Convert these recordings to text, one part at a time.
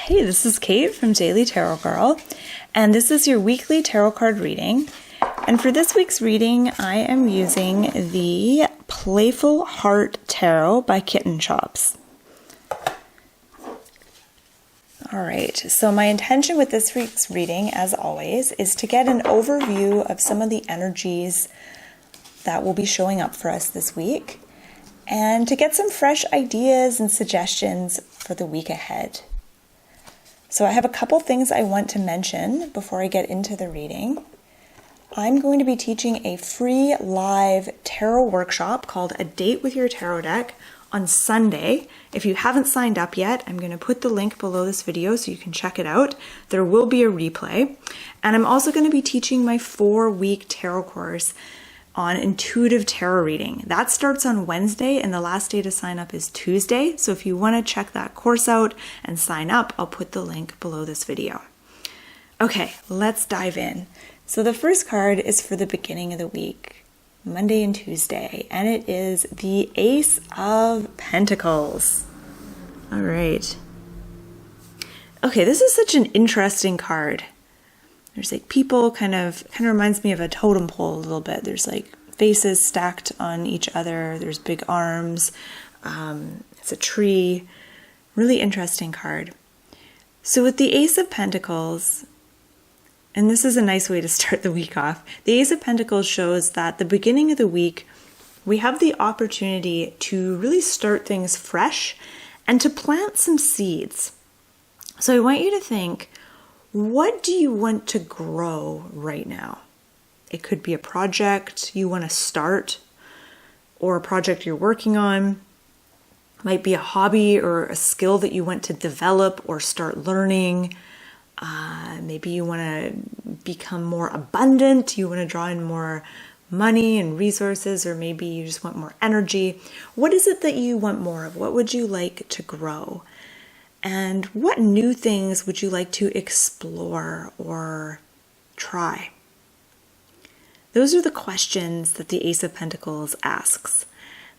Hey, this is Kate from Daily Tarot Girl, and this is your weekly tarot card reading. And for this week's reading, I am using the Playful Heart Tarot by Kitten. All right, so my intention with this week's reading, as always, is to get an overview of some of the energies that will be showing up for us this week, and to get some fresh ideas and suggestions for the week ahead. So I have a couple things I want to mention before I get into the reading. I'm going to be teaching a free live tarot workshop called A Date with Your Tarot Deck on Sunday. If you haven't signed up yet, I'm going to put the link below this video so you can check it out. There will be a replay. And I'm also going to be teaching my 4-week tarot course on intuitive tarot reading. That starts on Wednesday and the last day to sign up is Tuesday. So if you want to check that course out and sign up, I'll put the link below this video. Okay, let's dive in. So the first card is for the beginning of the week, Monday and Tuesday, and it is the Ace of Pentacles. All right. Okay, this is such an interesting card. There's like people, kind of reminds me of a totem pole a little bit. There's like faces stacked on each other. There's big arms. It's a tree. Really interesting card. So with the Ace of Pentacles, and this is a nice way to start the week off, the Ace of Pentacles shows that the beginning of the week, we have the opportunity to really start things fresh and to plant some seeds. So I want you to think, what do you want to grow right now? It could be a project you want to start or a project you're working on. It might be a hobby or a skill that you want to develop or start learning. Maybe you want to become more abundant. You want to draw in more money and resources, or maybe you just want more energy. What is it that you want more of? What would you like to grow? And what new things would you like to explore or try? Those are the questions that the Ace of Pentacles asks.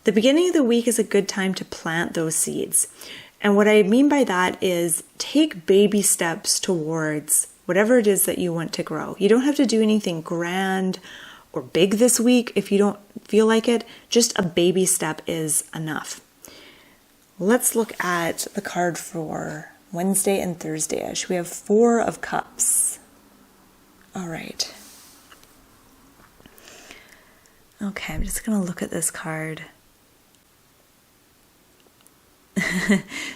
The beginning of the week is a good time to plant those seeds. And what I mean by that is take baby steps towards whatever it is that you want to grow. You don't have to do anything grand or big this week if you don't feel like it. Just a baby step is enough. Let's look at the card for Wednesday and Thursday-ish. We have 4 of Cups. All right. Okay, I'm just going to look at this card.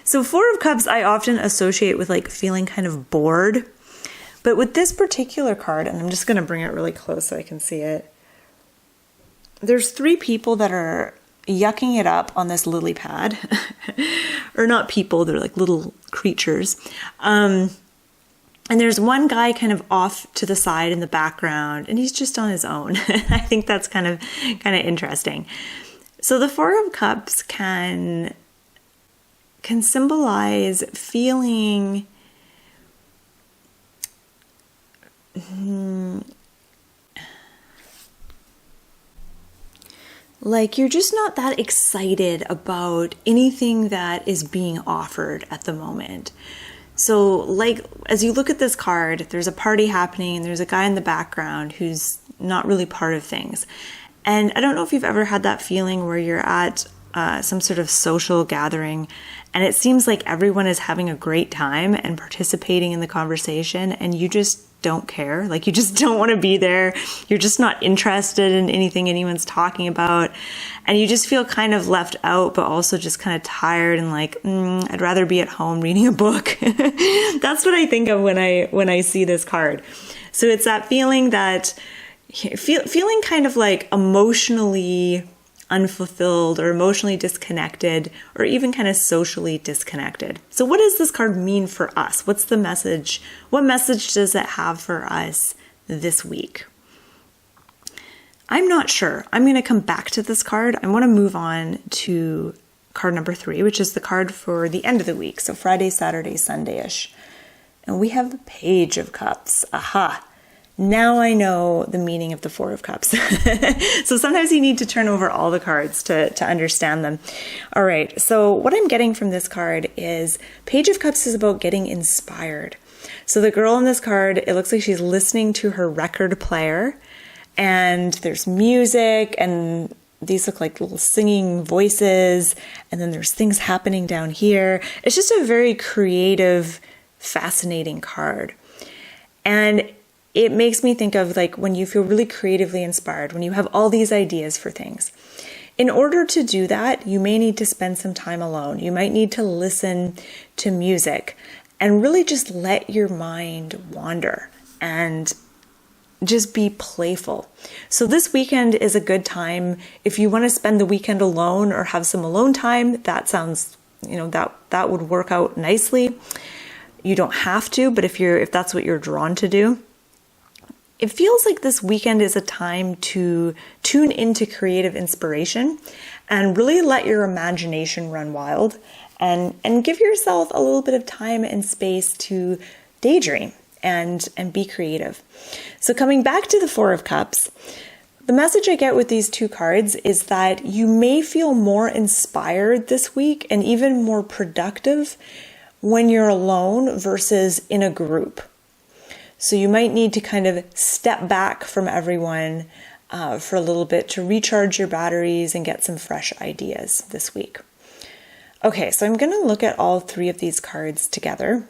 So 4 of Cups I often associate with like feeling kind of bored. But with this particular card, and I'm just going to bring it really close so I can see it. There's 3 people that are yucking it up on this lily pad. Or not people, they're like little creatures. And there's one guy kind of off to the side in the background, and he's just on his own. I think that's kind of interesting. So the 4 of Cups can symbolize feeling like you're just not that excited about anything that is being offered at the moment. So like, as you look at this card, there's a party happening and there's a guy in the background who's not really part of things. And I don't know if you've ever had that feeling where you're at some sort of social gathering and it seems like everyone is having a great time and participating in the conversation and you just don't care. Like you just don't want to be there. You're just not interested in anything anyone's talking about. And you just feel kind of left out, but also just kind of tired and like, I'd rather be at home reading a book. That's what I think of when I see this card. So it's that feeling that feeling kind of like emotionally unfulfilled or emotionally disconnected or even kind of socially disconnected. So what does this card mean for us? What's the message? What message does it have for us this week? I'm not sure. I'm going to come back to this card. I want to move on to card number 3, which is the card for the end of the week. So Friday, Saturday, Sunday-ish. And we have the Page of Cups. Aha. Now I know the meaning of the Four of Cups. So sometimes you need to turn over all the cards to understand them. All right, so what I'm getting from this card is Page of Cups is about getting inspired. So the girl in this card, it looks like she's listening to her record player, and there's music, and these look like little singing voices, and then there's things happening down here. It's just a very creative, fascinating card. And it makes me think of like when you feel really creatively inspired, when you have all these ideas for things. In order to do that, you may need to spend some time alone. You might need to listen to music and really just let your mind wander and just be playful. So this weekend is a good time. If you want to spend the weekend alone or have some alone time, that sounds, that would work out nicely. You don't have to, but if that's what you're drawn to do, it feels like this weekend is a time to tune into creative inspiration and really let your imagination run wild and give yourself a little bit of time and space to daydream and be creative. So coming back to the Four of Cups, the message I get with these two cards is that you may feel more inspired this week and even more productive when you're alone versus in a group. So you might need to kind of step back from everyone for a little bit to recharge your batteries and get some fresh ideas this week. Okay, so I'm going to look at all three of these cards together.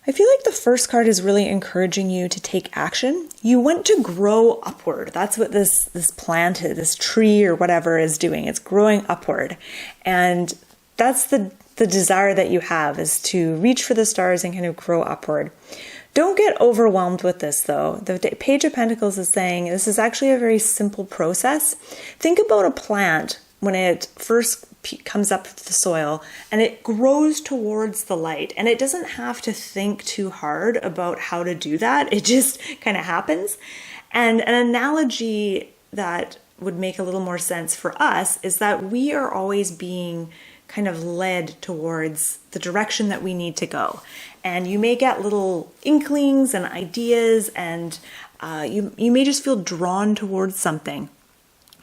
I feel like the first card is really encouraging you to take action. You want to grow upward. That's what this plant, this tree or whatever is doing. It's growing upward. And that's the desire that you have, is to reach for the stars and kind of grow upward. Don't get overwhelmed with this though. The Page of Pentacles is saying this is actually a very simple process. Think about a plant when it first comes up the soil and it grows towards the light, and it doesn't have to think too hard about how to do that. It just kind of happens. And an analogy that would make a little more sense for us is that we are always being kind of led towards the direction that we need to go. And you may get little inklings and ideas, and you may just feel drawn towards something.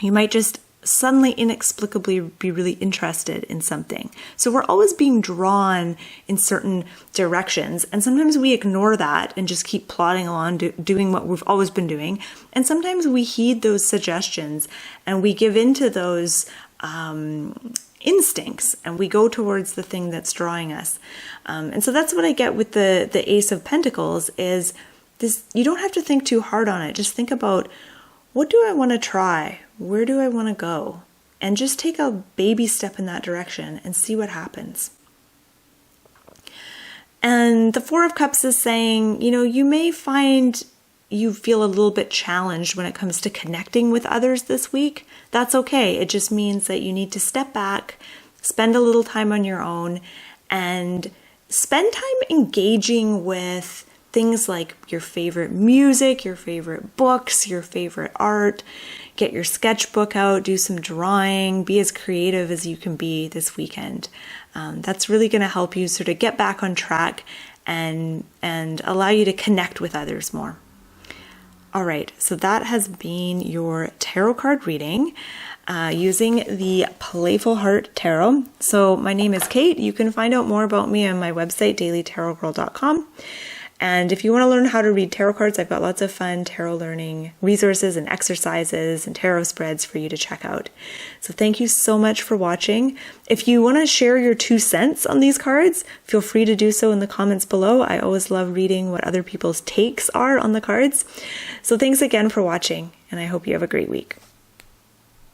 You might just suddenly inexplicably be really interested in something. So we're always being drawn in certain directions, and sometimes we ignore that and just keep plodding along doing what we've always been doing. And sometimes we heed those suggestions and we give into those instincts and we go towards the thing that's drawing us. And so that's what I get with the Ace of Pentacles is this. You don't have to think too hard on it. Just think about, what do I want to try? Where do I want to go? And just take a baby step in that direction and see what happens. And the Four of Cups is saying, you may find you feel a little bit challenged when it comes to connecting with others this week. That's okay. It just means that you need to step back, spend a little time on your own, and spend time engaging with things like your favorite music, your favorite books, your favorite art. Get your sketchbook out, do some drawing, be as creative as you can be this weekend. That's really going to help you sort of get back on track and allow you to connect with others more. All right, so that has been your tarot card reading using the Playful Heart Tarot. So my name is Kate. You can find out more about me on my website, dailytarotgirl.com. And if you want to learn how to read tarot cards, I've got lots of fun tarot learning resources and exercises and tarot spreads for you to check out. So thank you so much for watching. If you want to share your 2 cents on these cards, feel free to do so in the comments below. I always love reading what other people's takes are on the cards. So thanks again for watching, and I hope you have a great week.